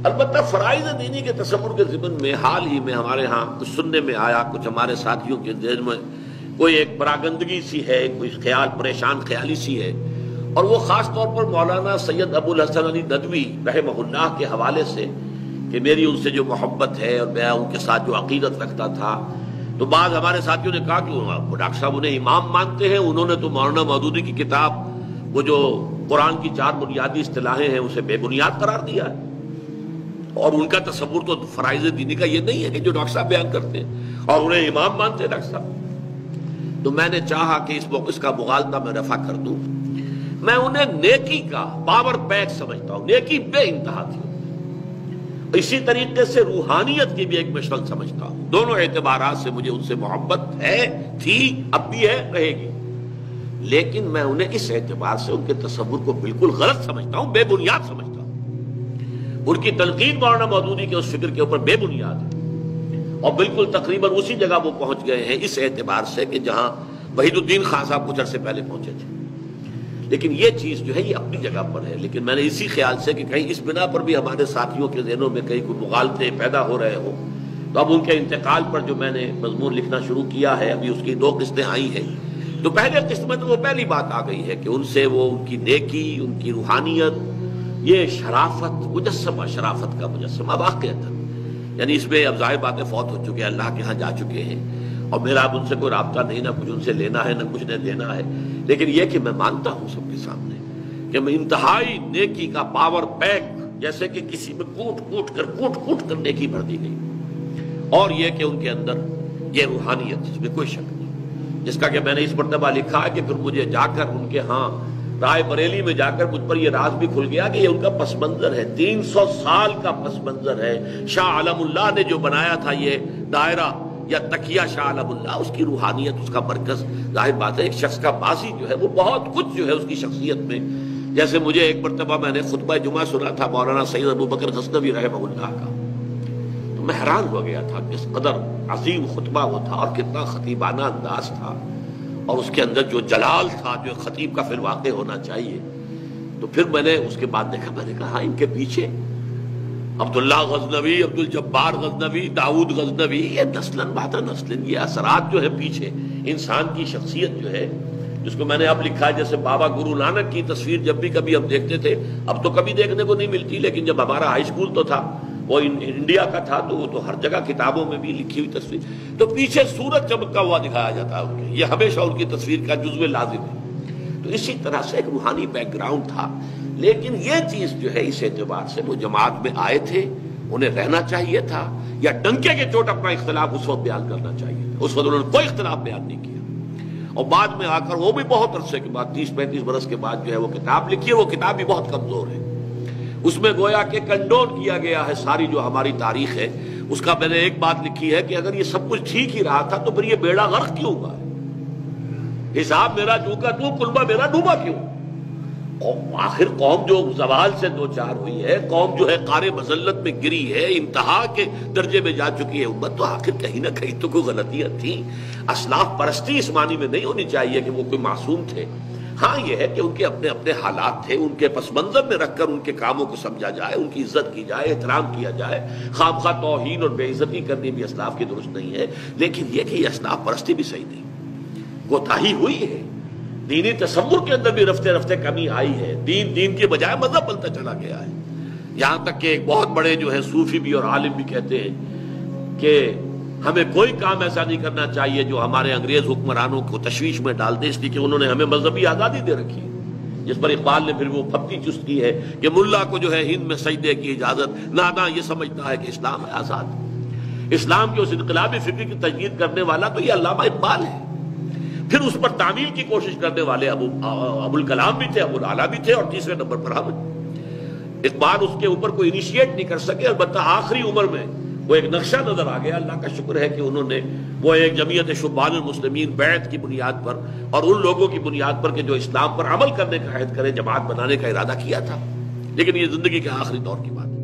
البتہ فرائض دینی کے تصور کے ضمن میں حال ہی میں ہمارے ہاں کچھ سننے میں آیا، کچھ ہمارے ساتھیوں کے ذہن میں کوئی ایک پراگندگی سی ہے، کوئی خیال پریشان خیالی سی ہے، اور وہ خاص طور پر مولانا سید ابو الحسن علی ندوی رحمہ اللہ کے حوالے سے کہ میری ان سے جو محبت ہے اور میں ان کے ساتھ جو عقیدت رکھتا تھا، تو بعض ہمارے ساتھیوں نے کہا کہ ڈاکٹر صاحب انہیں امام مانتے ہیں، انہوں نے تو مولانا مودودی کی کتاب وہ جو قرآن کی 4 بنیادی اصطلاحیں ہیں اسے بے بنیاد قرار دیا ہے، اور ان کا تصور تو فرائض دینی کا یہ نہیں ہے کہ جو ڈاکٹر صاحب بیان کرتے ہیں، اور انہیں امام مانتے ہیں ڈاکٹر صاحب۔ تو میں نے چاہا کہ اس کا مغالطہ میں رفع کر دوں۔ میں انہیں نیکی کا پاور پیک سمجھتا ہوں، نیکی بے انتہا تھی، اسی طریقے سے روحانیت کی بھی ایک مشرق سمجھتا ہوں۔ دونوں اعتبارات سے مجھے ان سے محبت ہے، تھی، اب بھی ہے، رہے گی، لیکن میں انہیں اس اعتبار سے ان کے تصور کو بالکل غلط سمجھتا ہوں، بے بنیاد سمجھتا ہوں۔ ان کی تنقید مولانا مودودی کے اس فکر کے اوپر بے بنیاد ہے، اور بالکل تقریباً اسی جگہ وہ پہنچ گئے ہیں اس اعتبار سے کہ جہاں وحید الدین خان صاحب کچھ عرصے پہلے پہنچے تھے۔ لیکن یہ چیز جو ہے یہ اپنی جگہ پر ہے، لیکن میں نے اسی خیال سے کہ کہیں اس بنا پر بھی ہمارے ساتھیوں کے ذہنوں میں کہیں کوئی مغالطے پیدا ہو رہے ہوں، تو اب ان کے انتقال پر جو میں نے مضمون لکھنا شروع کیا ہے، ابھی اس کی 2 قسطیں آئی ہیں۔ تو پہلے قسط میں تو وہ پہلی بات آ گئی ہے کہ ان سے وہ ان کی نیکی، ان کی روحانیت، یہ شرافت، مجسمہ شرافت کا مجسمہ واقعتا، یعنی اس میں اب ظاہر باتیں فوت ہو چکے ہیں، اللہ کے ہاں جا چکے ہیں، اور میرا اب ان سے کوئی رابطہ نہیں، نہ کچھ ان سے لینا ہے، نہ کچھ نہ دینا ہے، لیکن یہ کہ میں مانتا ہوں سب کے سامنے کہ میں انتہائی نیکی کا پاور پیک، جیسے کہ کسی میں کوٹ کوٹ کر نیکی بھر دی گئی، اور یہ کہ ان کے اندر یہ روحانیت، اس میں کوئی شک نہیں، جس کا کہ میں نے اس مرتبہ لکھا ہے کہ پھر مجھے جا کر ان کے ہاں رائے بریلی میں جا کر مجھ پر یہ راز بھی کھل گیا کہ یہ ان کا پس منظر ہے، 300 سال کا پس منظر ہے۔ شاہ عالم اللہ نے جو بنایا تھا یہ دائرہ یا تکیہ، شاہ عالم اللہ، اس کی روحانیت، اس کا مرکز، ظاہر بات ہے ایک شخص کا ماضی جو ہے وہ بہت کچھ جو ہے اس کی شخصیت میں، جیسے مجھے ایک مرتبہ میں نے خطبہ جمعہ سنا تھا مولانا سید ابو بکر غزنوی رحمہ اللہ کا، تو میں حیران ہو گیا تھا کس قدر عظیم خطبہ وہ تھا اور کتنا خطیبانہ انداز تھا، اور اس کے اندر جو جلال تھا جو خطیب کا فی الواقع ہونا چاہیے۔ تو پھر میں نے اس کے بعد دیکھا، میں نے کہا ان کے پیچھے عبداللہ غزنوی، عبد الجبار غزنوی، داؤد غزنوی، یہ نسلاً بعد نسلاً یہ اثرات جو ہے پیچھے انسان کی شخصیت جو ہے، جس کو میں نے اب لکھا ہے، جیسے بابا گرو نانک کی تصویر جب بھی کبھی ہم دیکھتے تھے، اب تو کبھی دیکھنے کو نہیں ملتی، لیکن جب ہمارا ہائی اسکول تو تھا، وہ انڈیا کا تھا، تو وہ تو ہر جگہ کتابوں میں بھی لکھی ہوئی تصویر، تو پیچھے سورج چمکتا ہوا دکھایا جاتا ہے ان کے، یہ ہمیشہ ان کی تصویر کا جزو لازم ہے۔ تو اسی طرح سے ایک روحانی بیک گراؤنڈ تھا، لیکن یہ چیز جو ہے اس اعتبار سے وہ جماعت میں آئے تھے، انہیں رہنا چاہیے تھا، یا ڈنکے کے چوٹ اپنا اختلاف اس وقت بیان کرنا چاہیے تھا، اس وقت انہوں نے کوئی اختلاف بیان نہیں کیا، اور بعد میں آ کر وہ بھی بہت عرصے کے بعد 30-35 برس کے بعد جو ہے وہ کتاب لکھی ہے، وہ کتاب بھی بہت کمزور ہے، اس میں گویا کہ کنڈون کیا گیا ہے ساری جو ہماری تاریخ ہے، اس کا میں نے ایک بات لکھی ہے کہ اگر یہ سب کچھ ٹھیک ہی رہا تھا تو پھر یہ بیڑا غرق کیوں ہوا ہے، حساب میرا جو کا تو، کلبہ میرا ڈوبا کیوں؟ اور آخر قوم جو زوال سے دوچار ہوئی ہے، قوم جو ہے قعر مذلت میں گری ہے، انتہا کے درجے میں جا چکی ہے امت، تو آخر کہیں نہ کہیں تو کوئی غلطیاں تھیں۔ اسلاف پرستی اس معنی میں نہیں ہونی چاہیے کہ وہ کوئی معصوم تھے، ہاں یہ ہے کہ ان کے اپنے اپنے حالات تھے، ان کے پس منظر میں رکھ کر ان کے کاموں کو سمجھا جائے، ان کی عزت کی جائے، احترام کیا جائے، خام خواہ توہین اور بے عزتی کرنی بھی اسلاف کی درست نہیں ہے، لیکن یہ کہ یہ اسلاف پرستی بھی صحیح نہیں، کوتاہی ہوئی ہے، دینی تصور کے اندر بھی رفتے رفتے کمی آئی ہے، دین کے بجائے مذہب بنتا چلا گیا ہے، یہاں تک کہ ایک بہت بڑے جو ہے صوفی بھی اور عالم بھی کہتے ہیں کہ ہمیں کوئی کام ایسا نہیں کرنا چاہیے جو ہمارے انگریز حکمرانوں کو تشویش میں ڈال دے، اس لیے کہ انہوں نے ہمیں مذہبی آزادی دے رکھی ہے، جس پر اقبال نے پھر وہ پھپتی چست کی ہے کہ ملا کو جو ہے ہند میں سجدے کی اجازت، ناداں یہ سمجھتا ہے کہ اسلام ہے آزاد۔ اسلام کے اس انقلابی فکر کی تجدید کرنے والا تو یہ علامہ اقبال ہے، پھر اس پر تعمیل کی کوشش کرنے والے ابو الکلام بھی تھے، ابو العلا بھی تھے، اور تیسرے نمبر پر حامد۔ اقبال اس کے اوپر کوئی انیشیٹ نہیں کر سکے، البتہ آخری عمر میں وہ ایک نقشہ نظر آ گیا، اللہ کا شکر ہے کہ انہوں نے وہ ایک جمعیت شبان المسلمین بیعت کی بنیاد پر اور ان لوگوں کی بنیاد پر کہ جو اسلام پر عمل کرنے کا عہد کرے، جماعت بنانے کا ارادہ کیا تھا، لیکن یہ زندگی کے آخری دور کی بات ہے۔